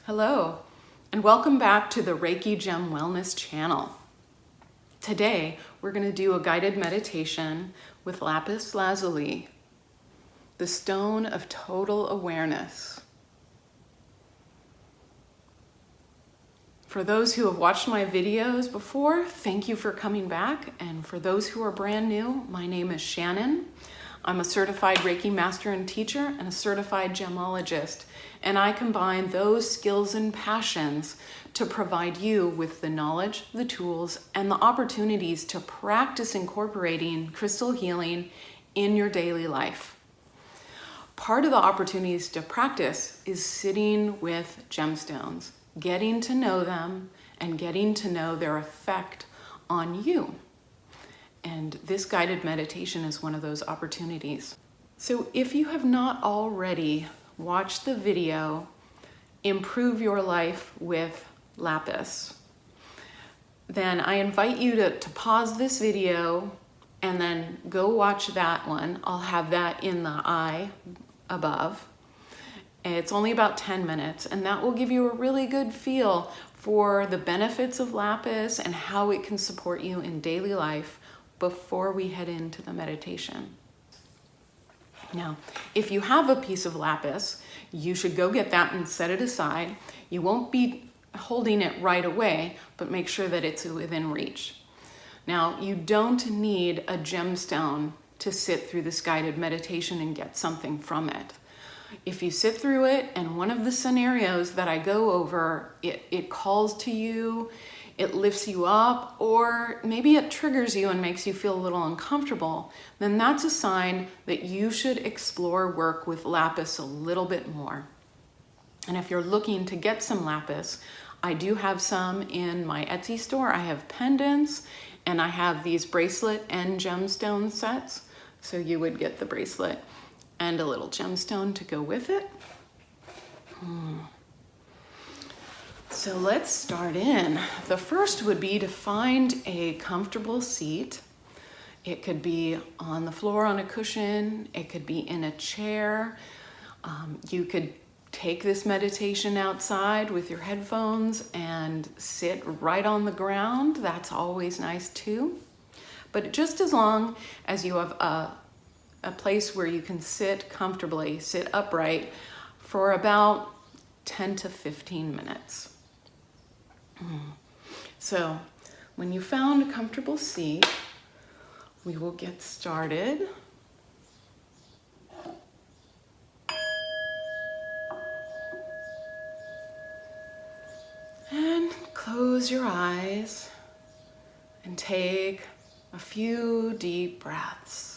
Hello, and welcome back to the Reiki Gem Wellness channel. Today, we're going to do a guided meditation with Lapis Lazuli, the stone of total awareness. For those who have watched my videos before, thank you for coming back. And for those who are brand new, my name is Shannon. I'm a certified Reiki master and teacher and a certified gemologist. And I combine those skills and passions to provide you with the knowledge, the tools, and the opportunities to practice incorporating crystal healing in your daily life. Part of the opportunities to practice is sitting with gemstones, getting to know them and getting to know their effect on you. And this guided meditation is one of those opportunities. So if you have not already watched the video, Improve Your Life with Lapis, then I invite you to pause this video and then go watch that one. I'll have that in the eye above. It's only about 10 minutes, and that will give you a really good feel for the benefits of Lapis and how it can support you in daily life before we head into the meditation. Now, if you have a piece of Lapis, you should go get that and set it aside. You won't be holding it right away, but make sure that it's within reach. Now, you don't need a gemstone to sit through this guided meditation and get something from it. If you sit through it and one of the scenarios that I go over, it calls to you, it lifts you up, or maybe it triggers you and makes you feel a little uncomfortable, then that's a sign that you should explore work with Lapis a little bit more. And if you're looking to get some Lapis, I do have some in my Etsy store. I have pendants and I have these bracelet and gemstone sets. So you would get the bracelet and a little gemstone to go with it. So let's start in. The first would be to find a comfortable seat. It could be on the floor on a cushion. It could be in a chair. You could take this meditation outside with your headphones and sit right on the ground. That's always nice too. But just as long as you have a place where you can sit comfortably, sit upright for about 10 to 15 minutes. So when you found a comfortable seat, we will get started. And close your eyes and take a few deep breaths.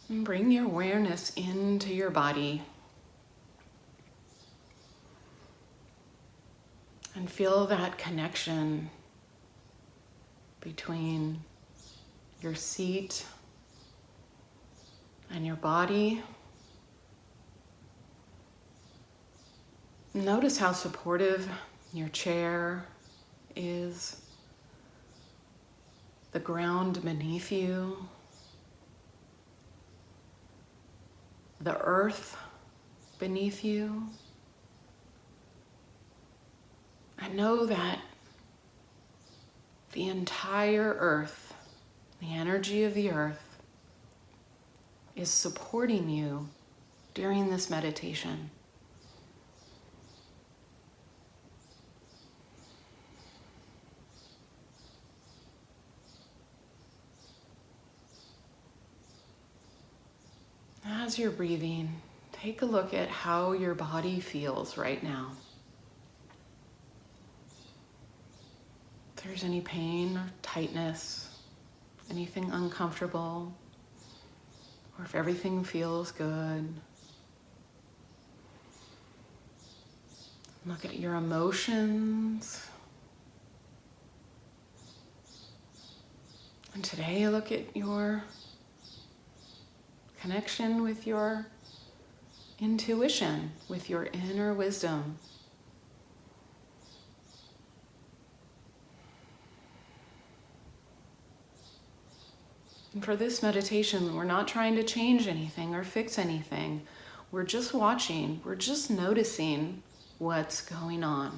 And bring your awareness into your body and feel that connection between your seat and your body. Notice how supportive your chair is, the ground beneath you, the earth beneath you. I know that the entire earth, the energy of the earth, is supporting you during this meditation. As you're breathing, take a look at how your body feels right now. If there's any pain or tightness, anything uncomfortable, or if everything feels good. Look at your emotions. And today, look at your connection with your intuition, with your inner wisdom. And for this meditation, we're not trying to change anything or fix anything. We're just watching, we're just noticing what's going on.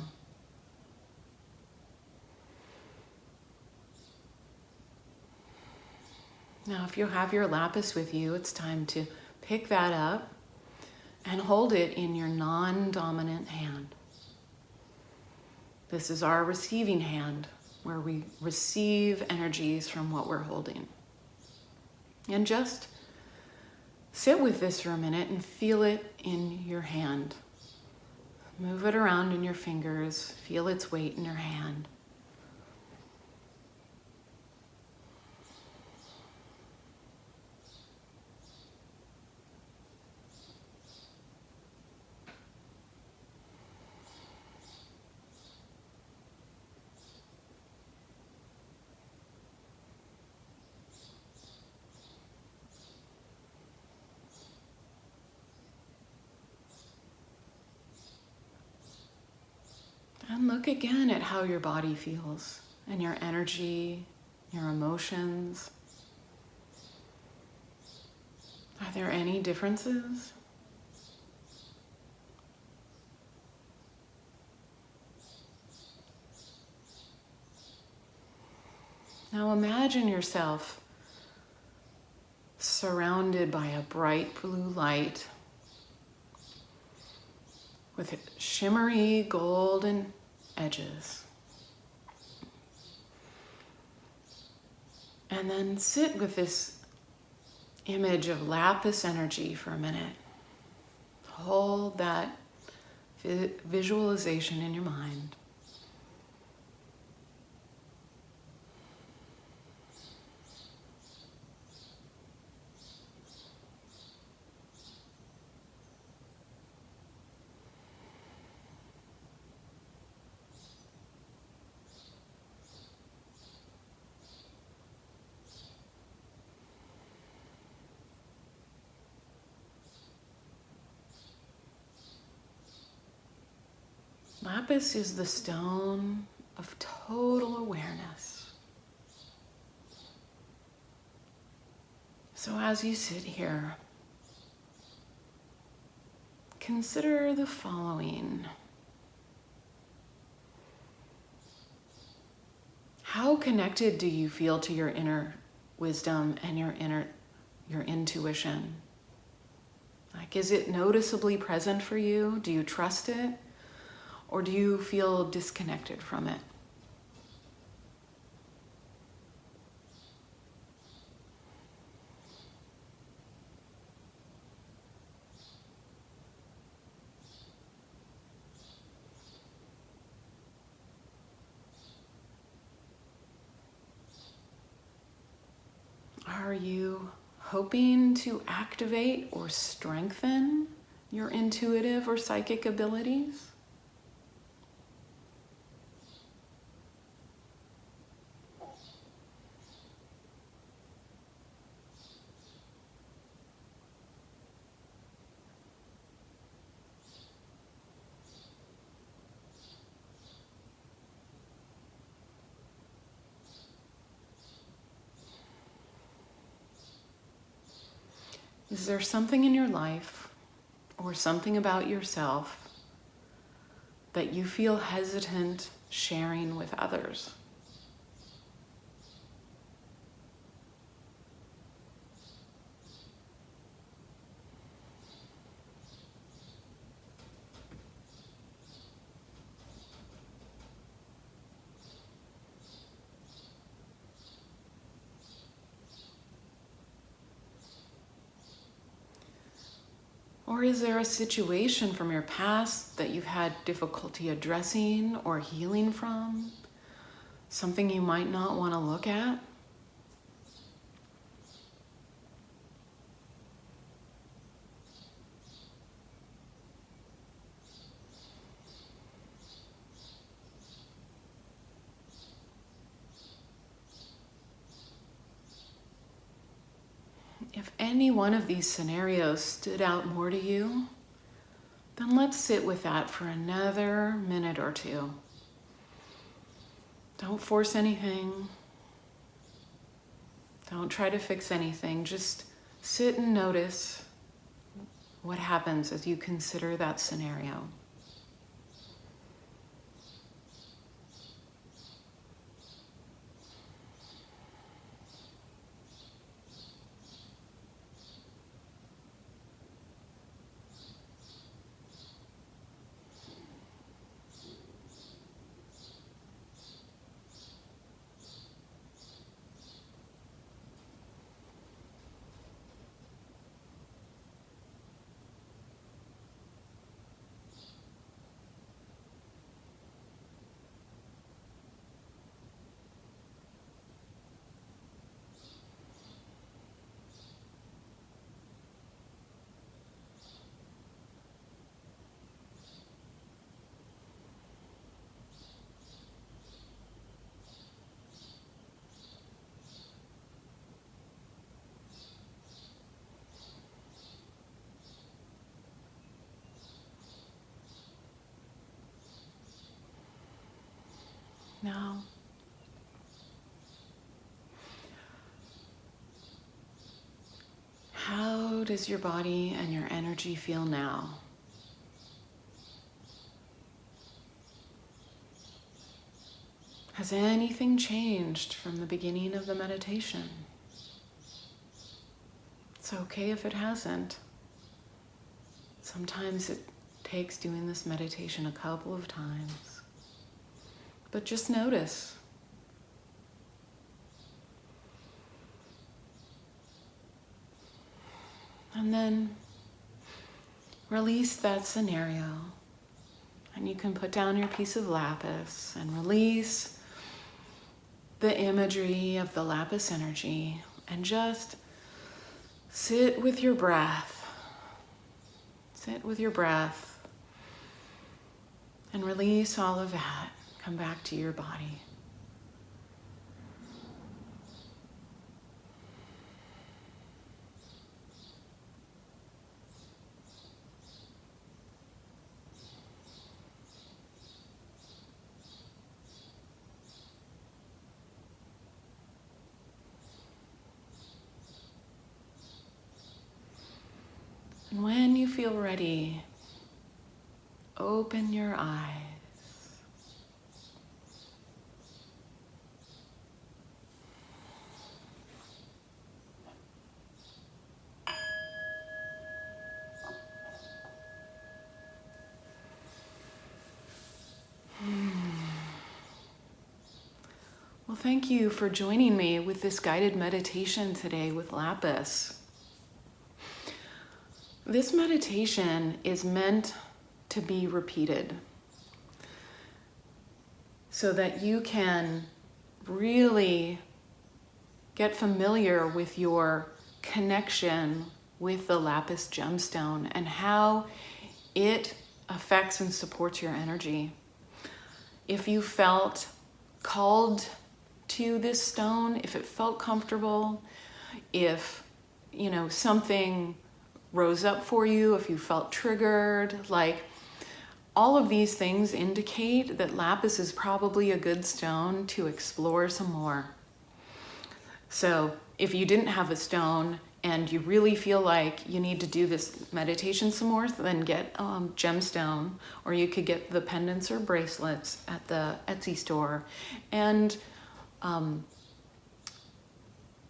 Now, if you have your lapis with you, it's time to pick that up and hold it in your non-dominant hand. This is our receiving hand, where we receive energies from what we're holding. And just sit with this for a minute and feel it in your hand. Move it around in your fingers, feel its weight in your hand. And look again at how your body feels and your energy, your emotions. Are there any differences? Now imagine yourself surrounded by a bright blue light with shimmery golden edges. And then sit with this image of lapis energy for a minute. Hold that visualization in your mind. Lapis is the stone of total awareness. So as you sit here, consider the following. How connected do you feel to your inner wisdom and your intuition? Like, is it noticeably present for you? Do you trust it? Or do you feel disconnected from it? Are you hoping to activate or strengthen your intuitive or psychic abilities? Is there something in your life or something about yourself that you feel hesitant sharing with others? Or is there a situation from your past that you've had difficulty addressing or healing from? Something you might not want to look at? If any one of these scenarios stood out more to you, then let's sit with that for another minute or two. Don't force anything. Don't try to fix anything. Just sit and notice what happens as you consider that scenario. Now, how does your body and your energy feel now? Has anything changed from the beginning of the meditation? It's okay if it hasn't. Sometimes it takes doing this meditation a couple of times. But just notice. And then release that scenario. And you can put down your piece of lapis and release the imagery of the lapis energy and just sit with your breath. Sit with your breath and release all of that. Come back to your body. And when you feel ready, open your eyes. Well, thank you for joining me with this guided meditation today with Lapis. This meditation is meant to be repeated so that you can really get familiar with your connection with the Lapis gemstone and how it affects and supports your energy. If you felt called to this stone, if it felt comfortable, if something rose up for you, if you felt triggered, like all of these things indicate that lapis is probably a good stone to explore some more. So if you didn't have a stone and you really feel like you need to do this meditation some more, then get gemstone, or you could get the pendants or bracelets at the Etsy store and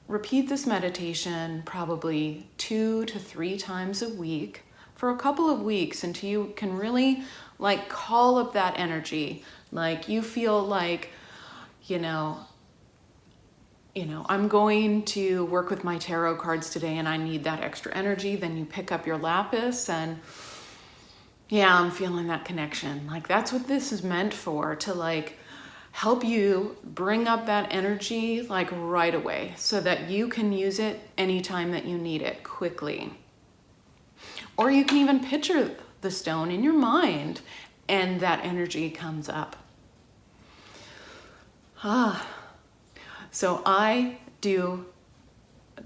repeat this meditation probably 2 to 3 times a week for a couple of weeks until you can really call up that energy. Like you feel like, I'm going to work with my tarot cards today and I need that extra energy. Then you pick up your lapis and I'm feeling that connection. That's what this is meant for, to help you bring up that energy right away so that you can use it anytime that you need it quickly. Or you can even picture the stone in your mind and that energy comes up. So I do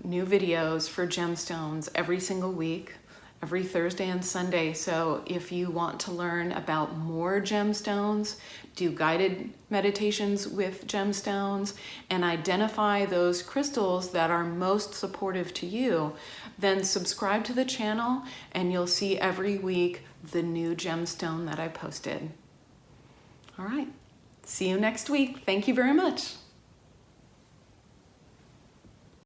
new videos for gemstones every single week, every Thursday and Sunday. So if you want to learn about more gemstones, do guided meditations with gemstones, and identify those crystals that are most supportive to you, then subscribe to the channel and you'll see every week the new gemstone that I posted. All right, see you next week. Thank you very much.